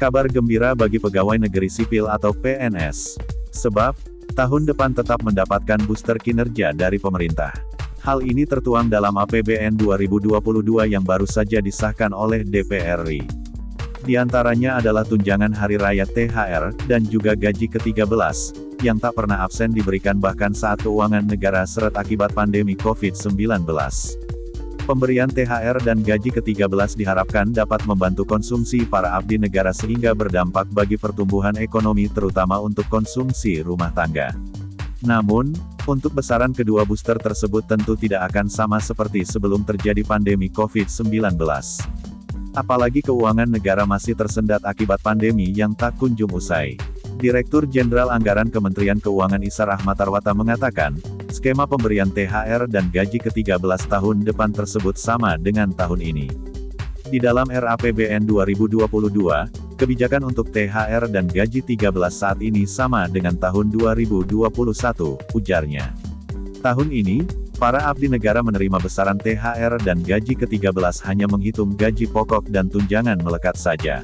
Kabar gembira bagi pegawai negeri sipil atau PNS. Sebab, tahun depan tetap mendapatkan booster kinerja dari pemerintah. Hal ini tertuang dalam APBN 2022 yang baru saja disahkan oleh DPR RI. Di antaranya adalah tunjangan hari raya THR, dan juga gaji ke-13, yang tak pernah absen diberikan bahkan saat keuangan negara seret akibat pandemi COVID-19. Pemberian THR dan gaji ke-13 diharapkan dapat membantu konsumsi para abdi negara sehingga berdampak bagi pertumbuhan ekonomi terutama untuk konsumsi rumah tangga. Namun, untuk besaran kedua booster tersebut tentu tidak akan sama seperti sebelum terjadi pandemi COVID-19. Apalagi keuangan negara masih tersendat akibat pandemi yang tak kunjung usai. Direktur Jenderal Anggaran Kementerian Keuangan Issa Rahmatarwata mengatakan, skema pemberian THR dan gaji ke-13 tahun depan tersebut sama dengan tahun ini. Di dalam RAPBN 2022, kebijakan untuk THR dan gaji 13 saat ini sama dengan tahun 2021, ujarnya. Tahun ini, para abdi negara menerima besaran THR dan gaji ke-13 hanya menghitung gaji pokok dan tunjangan melekat saja.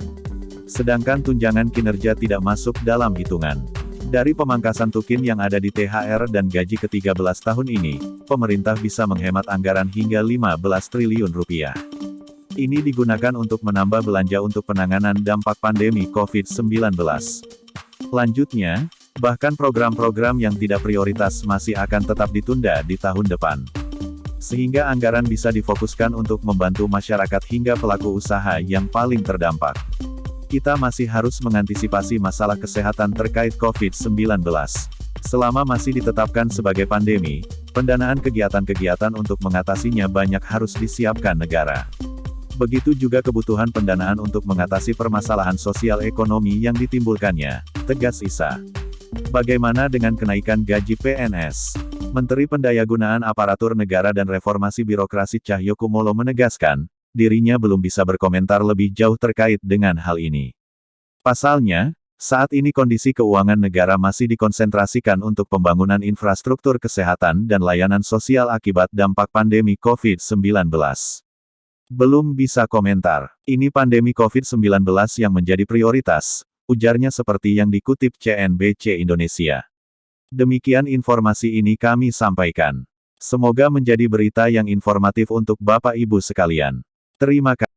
Sedangkan tunjangan kinerja tidak masuk dalam hitungan. Dari pemangkasan tukin yang ada di THR dan gaji ke-13 tahun ini, pemerintah bisa menghemat anggaran hingga 15 triliun rupiah. Ini digunakan untuk menambah belanja untuk penanganan dampak pandemi COVID-19. Lanjutnya, bahkan program-program yang tidak prioritas masih akan tetap ditunda di tahun depan. Sehingga anggaran bisa difokuskan untuk membantu masyarakat hingga pelaku usaha yang paling terdampak. Kita masih harus mengantisipasi masalah kesehatan terkait COVID-19. Selama masih ditetapkan sebagai pandemi, pendanaan kegiatan-kegiatan untuk mengatasinya banyak harus disiapkan negara. Begitu juga kebutuhan pendanaan untuk mengatasi permasalahan sosial ekonomi yang ditimbulkannya, tegas Issa. Bagaimana dengan kenaikan gaji PNS? Menteri Pendayagunaan Aparatur Negara dan Reformasi Birokrasi Cahyokumolo menegaskan, dirinya belum bisa berkomentar lebih jauh terkait dengan hal ini. Pasalnya, saat ini kondisi keuangan negara masih dikonsentrasikan untuk pembangunan infrastruktur kesehatan dan layanan sosial akibat dampak pandemi COVID-19. Belum bisa komentar. Ini pandemi COVID-19 yang menjadi prioritas, ujarnya seperti yang dikutip CNBC Indonesia. Demikian informasi ini kami sampaikan. Semoga menjadi berita yang informatif untuk Bapak Ibu sekalian. Terima kasih.